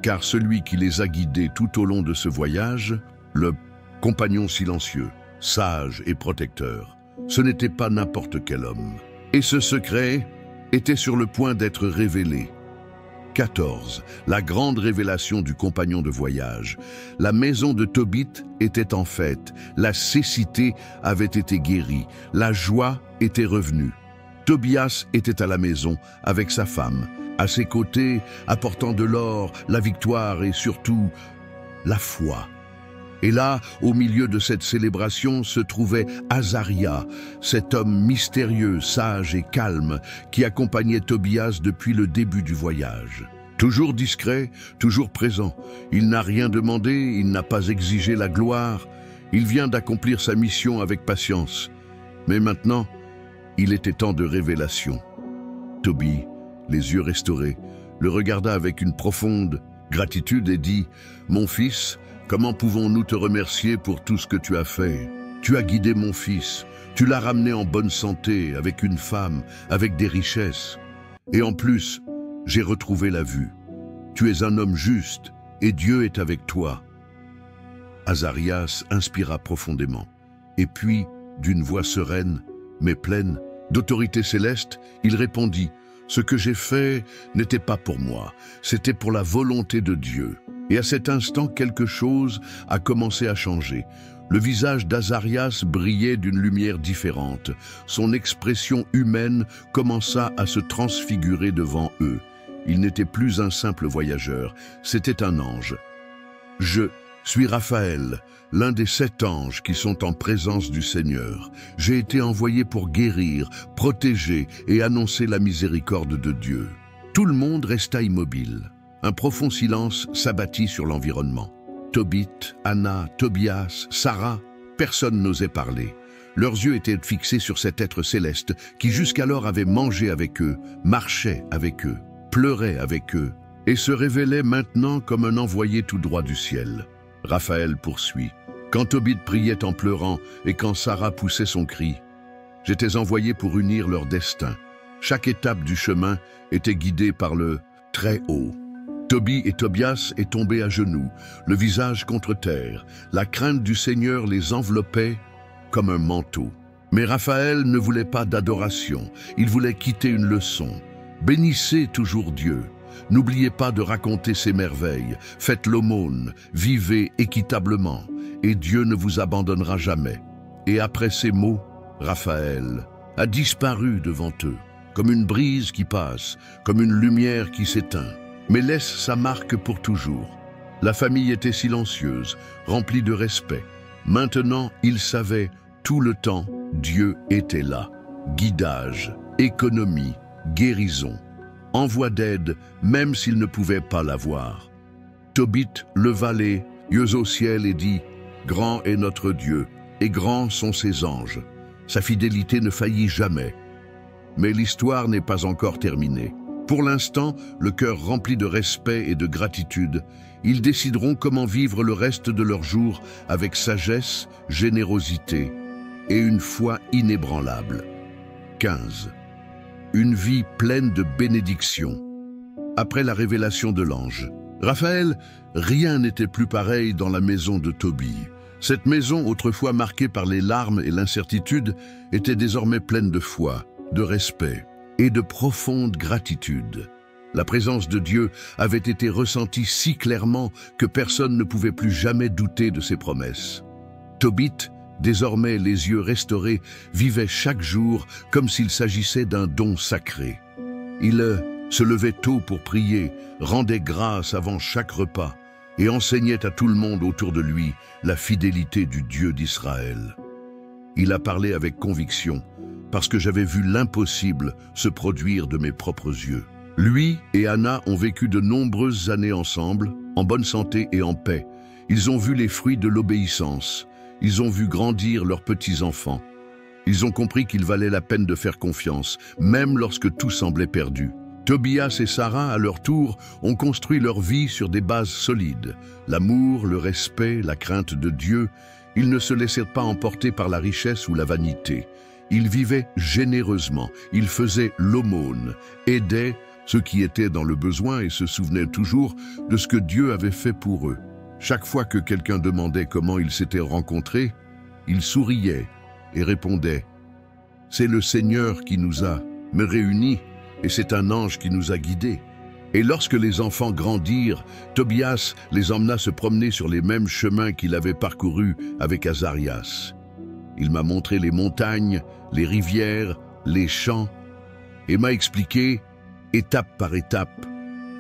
car celui qui les a guidés tout au long de ce voyage, le compagnon silencieux, sage et protecteur, ce n'était pas n'importe quel homme. Et ce secret était sur le point d'être révélé. 14. La grande révélation du compagnon de voyage. La maison de Tobit était en fête, la cécité avait été guérie, la joie était revenue. Tobias était à la maison avec sa femme, à ses côtés, apportant de l'or, la victoire et surtout la foi. Et là, au milieu de cette célébration, se trouvait Azaria, cet homme mystérieux, sage et calme, qui accompagnait Tobias depuis le début du voyage. Toujours discret, toujours présent. Il n'a rien demandé, il n'a pas exigé la gloire. Il vient d'accomplir sa mission avec patience. Mais maintenant, il était temps de révélation. Tobie, les yeux restaurés, le regarda avec une profonde gratitude et dit « Mon fils, comment pouvons-nous te remercier pour tout ce que tu as fait? Tu as guidé mon fils, tu l'as ramené en bonne santé, avec une femme, avec des richesses. Et en plus, j'ai retrouvé la vue. Tu es un homme juste, et Dieu est avec toi. » Azarias inspira profondément, et puis, d'une voix sereine, mais pleine d'autorité céleste, il répondit « Ce que j'ai fait n'était pas pour moi, c'était pour la volonté de Dieu. » Et à cet instant, quelque chose a commencé à changer. Le visage d'Azarias brillait d'une lumière différente. Son expression humaine commença à se transfigurer devant eux. Il n'était plus un simple voyageur, c'était un ange. « Je suis Raphaël, l'un des 7 anges qui sont en présence du Seigneur. J'ai été envoyé pour guérir, protéger et annoncer la miséricorde de Dieu. » Tout le monde resta immobile. Un profond silence s'abattit sur l'environnement. Tobit, Anna, Tobias, Sarah, personne n'osait parler. Leurs yeux étaient fixés sur cet être céleste qui jusqu'alors avait mangé avec eux, marchait avec eux, pleurait avec eux et se révélait maintenant comme un envoyé tout droit du ciel. Raphaël poursuit. Quand Tobit priait en pleurant et quand Sarah poussait son cri, j'étais envoyé pour unir leur destin. Chaque étape du chemin était guidée par le Très-Haut. Tobie et Tobias est tombé à genoux, le visage contre terre. La crainte du Seigneur les enveloppait comme un manteau. Mais Raphaël ne voulait pas d'adoration, il voulait quitter une leçon. Bénissez toujours Dieu. N'oubliez pas de raconter ses merveilles, faites l'aumône, vivez équitablement, et Dieu ne vous abandonnera jamais. Et après ces mots, Raphaël a disparu devant eux, comme une brise qui passe, comme une lumière qui s'éteint, mais laisse sa marque pour toujours. La famille était silencieuse, remplie de respect. Maintenant, ils savaient, tout le temps, Dieu était là. Guidage, économie, guérison. Envoi d'aide, même s'il ne pouvait pas la voir. Tobit leva les yeux au ciel et dit « Grand est notre Dieu, et grands sont ses anges. Sa fidélité ne faillit jamais. » Mais l'histoire n'est pas encore terminée. Pour l'instant, le cœur rempli de respect et de gratitude, ils décideront comment vivre le reste de leurs jours avec sagesse, générosité et une foi inébranlable. 15. Une vie pleine de bénédictions. Après la révélation de l'ange, Raphaël, rien n'était plus pareil dans la maison de Tobie. Cette maison, autrefois marquée par les larmes et l'incertitude, était désormais pleine de foi, de respect et de profonde gratitude. La présence de Dieu avait été ressentie si clairement que personne ne pouvait plus jamais douter de ses promesses. Tobit, désormais les yeux restaurés, vivait chaque jour comme s'il s'agissait d'un don sacré. Il se levait tôt pour prier, rendait grâce avant chaque repas et enseignait à tout le monde autour de lui la fidélité du Dieu d'Israël. Il a parlé avec conviction, parce que j'avais vu l'impossible se produire de mes propres yeux. Lui et Anna ont vécu de nombreuses années ensemble, en bonne santé et en paix. Ils ont vu les fruits de l'obéissance. Ils ont vu grandir leurs petits-enfants. Ils ont compris qu'il valait la peine de faire confiance, même lorsque tout semblait perdu. Tobias et Sarah, à leur tour, ont construit leur vie sur des bases solides. L'amour, le respect, la crainte de Dieu, ils ne se laissèrent pas emporter par la richesse ou la vanité. Ils vivaient généreusement, ils faisaient l'aumône, aidaient ceux qui étaient dans le besoin et se souvenaient toujours de ce que Dieu avait fait pour eux. Chaque fois que quelqu'un demandait comment ils s'étaient rencontrés, ils souriaient et répondaient « C'est le Seigneur qui nous a réunis et c'est un ange qui nous a guidés. » Et lorsque les enfants grandirent, Tobias les emmena se promener sur les mêmes chemins qu'il avait parcourus avec Azarias. Il m'a montré les montagnes, les rivières, les champs, et m'a expliqué, étape par étape,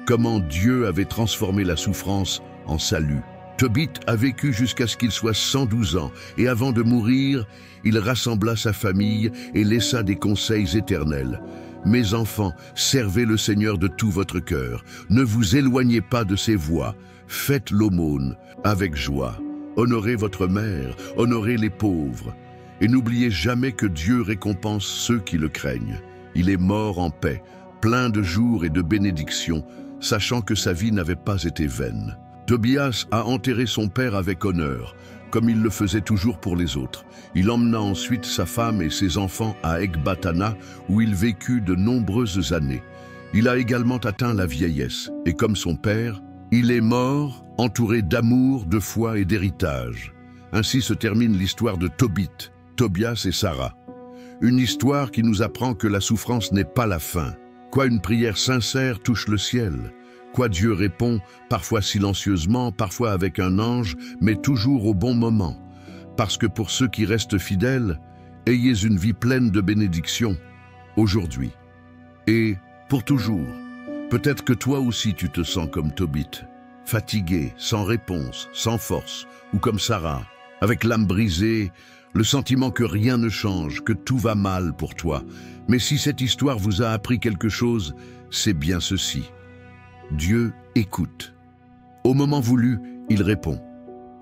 comment Dieu avait transformé la souffrance en salut. Tobit a vécu jusqu'à ce qu'il soit 112 ans, et avant de mourir, il rassembla sa famille et laissa des conseils éternels. Mes enfants, servez le Seigneur de tout votre cœur. Ne vous éloignez pas de ses voies. Faites l'aumône avec joie. Honorez votre mère, honorez les pauvres. Et n'oubliez jamais que Dieu récompense ceux qui le craignent. Il est mort en paix, plein de jours et de bénédictions, sachant que sa vie n'avait pas été vaine. Tobias a enterré son père avec honneur, comme il le faisait toujours pour les autres. Il emmena ensuite sa femme et ses enfants à Ecbatana, où il vécut de nombreuses années. Il a également atteint la vieillesse, et comme son père, il est mort, entouré d'amour, de foi et d'héritage. Ainsi se termine l'histoire de Tobit, Tobias et Sarah. Une histoire qui nous apprend que la souffrance n'est pas la fin. Quoi une prière sincère touche le ciel. Quoi Dieu répond, parfois silencieusement, parfois avec un ange, mais toujours au bon moment. Parce que pour ceux qui restent fidèles, ayez une vie pleine de bénédictions, aujourd'hui. Et pour toujours. Peut-être que toi aussi tu te sens comme Tobit, fatigué, sans réponse, sans force, ou comme Sarah, avec l'âme brisée, le sentiment que rien ne change, que tout va mal pour toi. Mais si cette histoire vous a appris quelque chose, c'est bien ceci. Dieu écoute. Au moment voulu, il répond.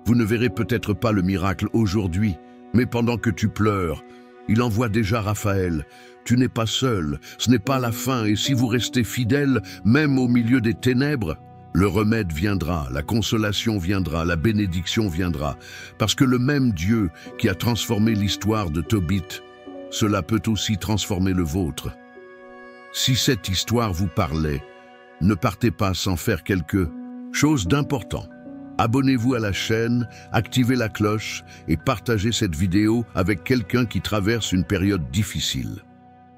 Vous ne verrez peut-être pas le miracle aujourd'hui, mais pendant que tu pleures, il envoie déjà Raphaël. Tu n'es pas seul, ce n'est pas la fin, et si vous restez fidèle, même au milieu des ténèbres, le remède viendra, la consolation viendra, la bénédiction viendra, parce que le même Dieu qui a transformé l'histoire de Tobit, cela peut aussi transformer le vôtre. Si cette histoire vous parlait, ne partez pas sans faire quelque chose d'important. Abonnez-vous à la chaîne, activez la cloche et partagez cette vidéo avec quelqu'un qui traverse une période difficile.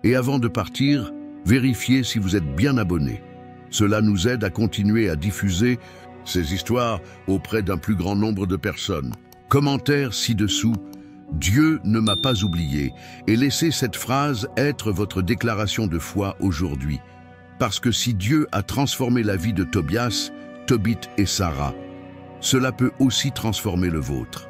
Et avant de partir, vérifiez si vous êtes bien abonné. Cela nous aide à continuer à diffuser ces histoires auprès d'un plus grand nombre de personnes. Commentaire ci-dessous, Dieu ne m'a pas oublié, et laissez cette phrase être votre déclaration de foi aujourd'hui. Parce que si Dieu a transformé la vie de Tobias, Tobit et Sarah, cela peut aussi transformer le vôtre.